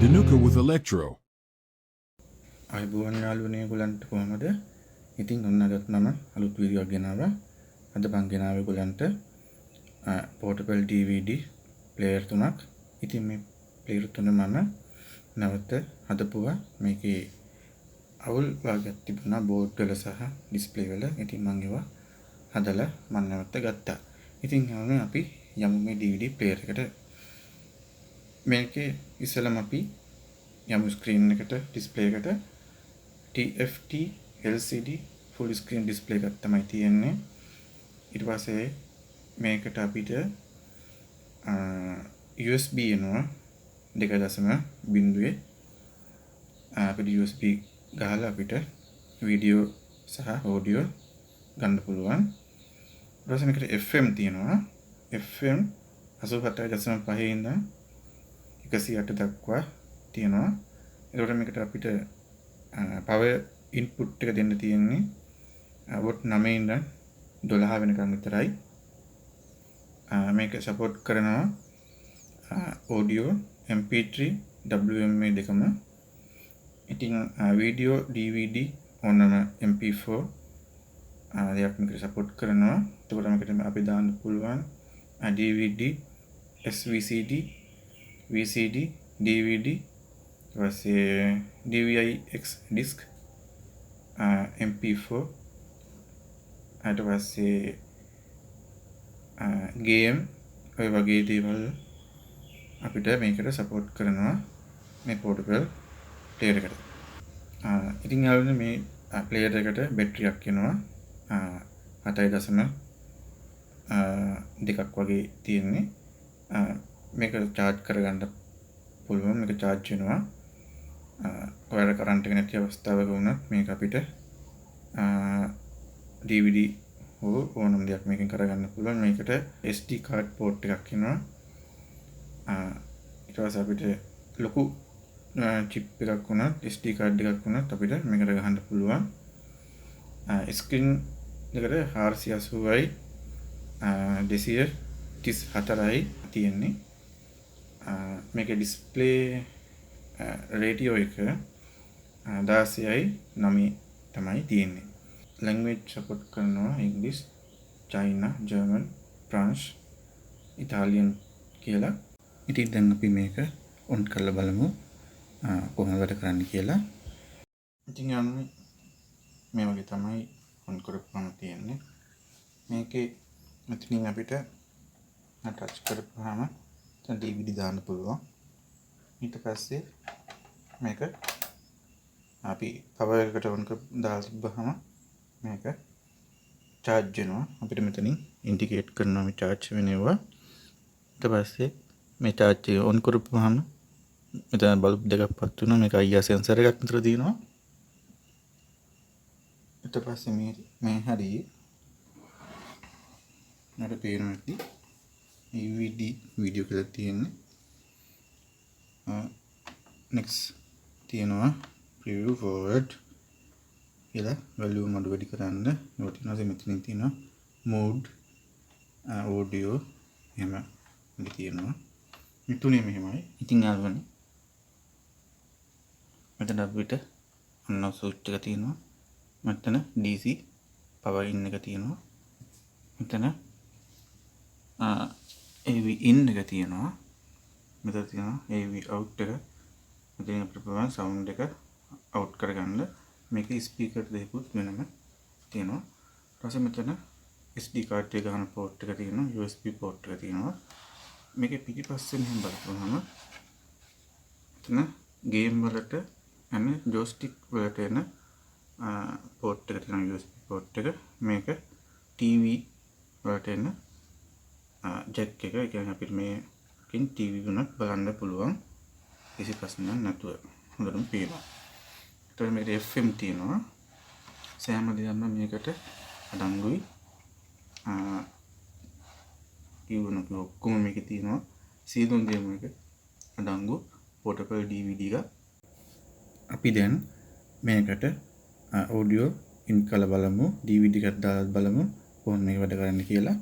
Dinuka with Electro. අයිබෝන් යාළුවනේ ඔයගොල්ලන්ට කොහමද? ඉතින් ඔන්න අදත් මම අලුත් වීඩියෝ එකක් ගෙනාවා. අද මම ගෙනාවේ ඔයගොල්ලන්ට portable DVD player තුනක්. ඉතින් මේ player තුන මම නැවත හදපුවා. මේකේ අවුල් වර්ගයක් තිබුණා බෝඩ් වල සහ ඩිස්ප්ලේ වල. ඉතින් මම ඒවා හදලා මම නැවත ගත්තා. ඉතින් අපි යමු මේ DVD player එකට. මේකේ ඉස්සෙල්ලාම අපි යමු ස්ක්‍රීන් එකට ඩිස්ප්ලේ එකට TFT LCD full screen display එකක් තමයි තියෙන්නේ. ඊට පස්සේ මේකට අපිට USB එනවා 2.0 අපිට USB ගහලා අපිට වීඩියෝ සහ ඔඩියෝ ගන්න පුළුවන්. ඊට පස්සේ මේකට FM තියෙනවා. FM 87.5 ඉඳන් 108 දක්වා තියෙනවා. ඒකට මේකට අපිට power input එක දෙන්න තියෙන්නේ watt 9 ඉඳන් 12 වෙනකම් විතරයි. මේක support කරනවා audio MP3 WMA දෙකම. ඉතින් video DVD ඕනම MP4 දෙයක් මේක support කරනවා. ඒකට මේකට අපි දාන්න පුළුවන් DVD SVCD VCD DVD වශයෙන් DVI-X disk MP4 ඊට පස්සේ game ඔය වගේ දේවල් අපිට මේකට support කරනවා මේ portable player එකට. ඉතින් යාළුවනේ මේ player එකට battery එකක් එනවා 7.2ක් වගේ තියෙන්නේ. මේක charge කරගන්න පුළුවන්. මේක charge වෙනවා. ඔයාලා කරන්ට් එක නැති අවස්ථාවක වුණත් මේක අපිට DVD හෝ ඕනම දෙයක් මේකෙන් කරගන්න පුළුවන්. මේකට SD card port එකක් එනවා. ඊට පස්සේ අපිට ලොකු chip එකක් වුණත් SD card එකක් වුණත් අපිට මේකට ගහන්න පුළුවන්. screen එකට 480යි 234යි තියෙන්නේ. මේකේ display ratio එක 16:9 තමයි තියෙන්නේ. language support කරනවා English, China, German, French, Italian කියලා. ඉතින් දැන් අපි මේක on කරලා බලමු කොහොමද වැඩ කරන්නේ කියලා. ඉතින් යන්නේ මේ වගේ තමයි on කරපුවම තියෙන්නේ. මේකේ මෙතනින් අපිට touch කරපුවාම දැන් DVD දාන්න පුළුවන්. ඊට පස්සේ මේක අපි power එකට on දාලා තිබ්බහම මේක charge වෙනවා. අපිට මෙතනින් indicate කරනවා මේ charge වෙනවා. ඊට පස්සේ මේ charge එක on කරපුවාම මෙතන bulb දෙකක් පත් වෙනවා. මේක IR sensor එකක් විතර තියෙනවා. ඊට පස්සේ මේ හරි නඩ පේනවා ඇති EVD වීඩියෝ කියලා තියෙන්නේ. next තියෙනවා preview forward කියලා volume අඩු වැඩි කරන්න. ඒකට මෙතනින් තියෙනවා mode audio එහෙම ඉඳී තියෙනවා. මේ තුනේ මෙහෙමයි. ඉතින් යාළුවනේ මෙතන අපිට ඔන්න switch එක තියෙනවා. මෙතන DC power in එක තියෙනවා. මෙතන AV in එක තියෙනවා. මෙතන තියෙනවා AV out එක. මෙතන අපිට පුළුවන් sound එක out කරගන්න. මේක speaker දෙකකුත් වෙනම තියෙනවා. ඊට පස්සේ මෙතන SD card එක ගන්න port එක තියෙනවා. USB port එක තියෙනවා. මේකේ පිටිපස්සේ මෙහෙම බලපුවහම මෙතන game වලට යන joystick වලට එන port එක තියෙනවා. USB port එක. මේක TV වලට එන jack එක. ඒ කියන්නේ අපිට මේකෙන් TV උනත් බලන්න පුළුවන්. කිසි ප්‍රශ්නයක් නැතුව හොඳටම පේනවා. ඊට මේකට FM තියෙනවා. සෑම දෙයක්ම මේකට අඩංගුයි. කියවනක ඔක්කොම මේකේ තියෙනවා. සීදුන් දෙයක් මේක අඩංගු portable DVD එක. අපි දැන් මේකට audio in කරලා බලමු. DVD එකක් දාලා බලමු කොහොමද මේක වැඩ කරන්නේ කියලා.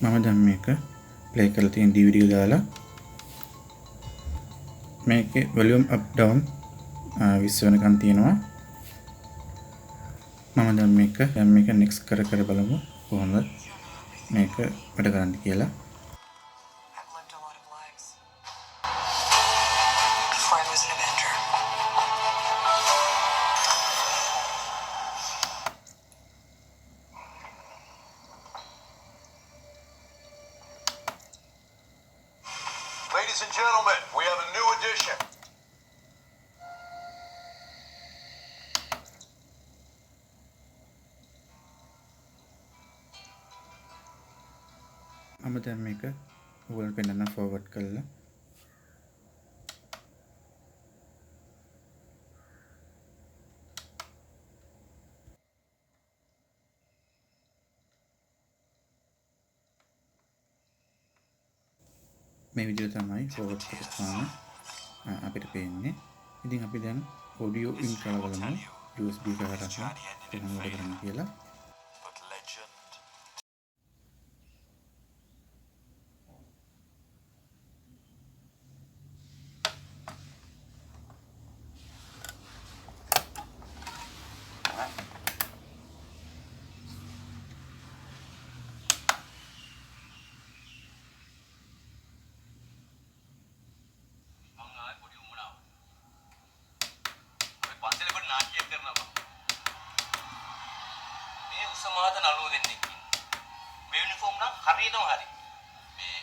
මම දැන් මේක ප්ලේ කරලා තියෙන DVD එක දාලා මේකේ වොලියුම් අප් ඩවුන් 20 වෙනකන් තියෙනවා. මම දැන් මේක නෙක්ස්ට් කර බලමු කොහොමද මේක වැඩ කරන්නේ කියලා. Ladies and gentlemen, we have a new addition. මම දැන් මේක ඔයගොල්ලන්ට පෙන්නන්න ෆෝවර්ඩ් කරලා මේ විදිහට තමයි ෆෝවර්ඩ් කරපුවාම අපිට පේන්නේ. ඉතින් අපි දැන් ඔඩියෝ ඉන් කරලා බලමු USB එකකට කොහොමද වැඩ කරන්නේ කියලා. සමාත නළුව දෙන්නෙක් ඉන්නේ. මේ යුනිෆෝම් නම් හරියටම හරි. මේ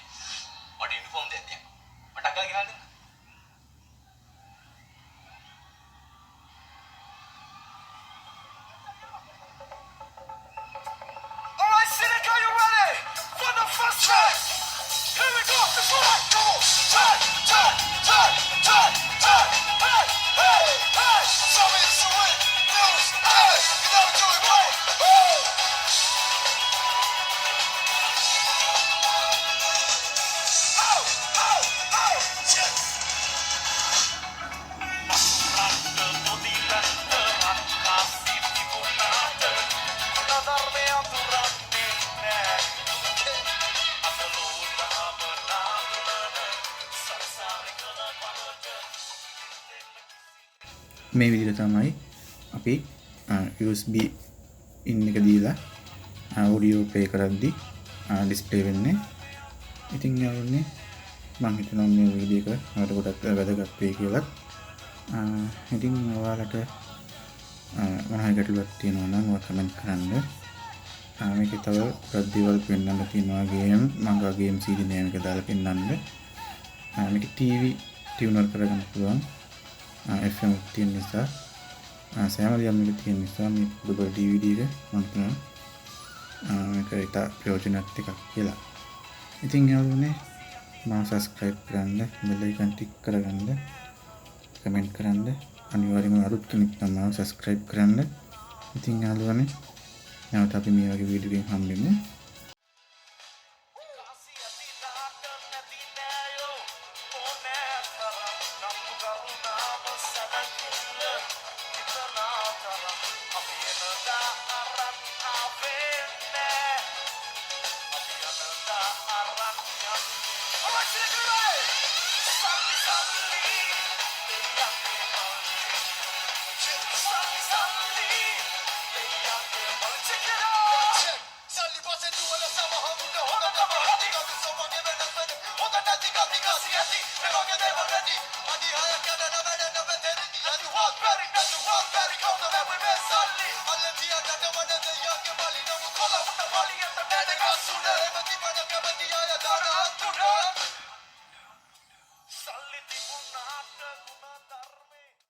මට යුනිෆෝම් දෙන්න දෙයක්. මට අකල් ගෙනල්ලා දෙන්න. All right, Cynic, are you ready for the first track? Here we go. It's all right. Come on. Turn. Hey, hey, hey. Show me it's a win. News. Hey, you never do it right. Woo! මේ විදිහට තමයි අපි USB in එක දීලා audio play කරද්දී display වෙන්නේ. ඉතින් යාළුවනේ මම හිතනවා මේ වීඩියෝ එක මට ගොඩක් වැදගත් වෙයි කියලා. ඉතින් ඔයාලට මොනවා ගැටලුවක් තියෙනවා නම් ඔයා කමෙන්ට් කරන්න. මේකේ තව ගොඩක් දේවල් පෙන්වන්න තියෙනවා මම ගේම් CD නේම් එක දාලා පෙන්වන්න. මේක TV ටියුනර් කරගන්න පුළුවන්. FM තියෙන නිසා සෑම දෙයක්ම මේක තියෙන නිසා මේ පොඩි DVD එක මම හිතනවා මේක ඉතා ප්‍රයෝජනවත් එකක් කියලා. ඉතින් යාළුවනේ මම subscribe කරන්න, bell icon tick කරගන්න, comment කරන්න, අනිවාර්යයෙන්ම අලුත් කෙනෙක් නම් subscribe කරන්න. ඉතින් යාළුවනේ නැවත අපි මේ වගේ වීඩියෝ එකකින් හම්බෙමු.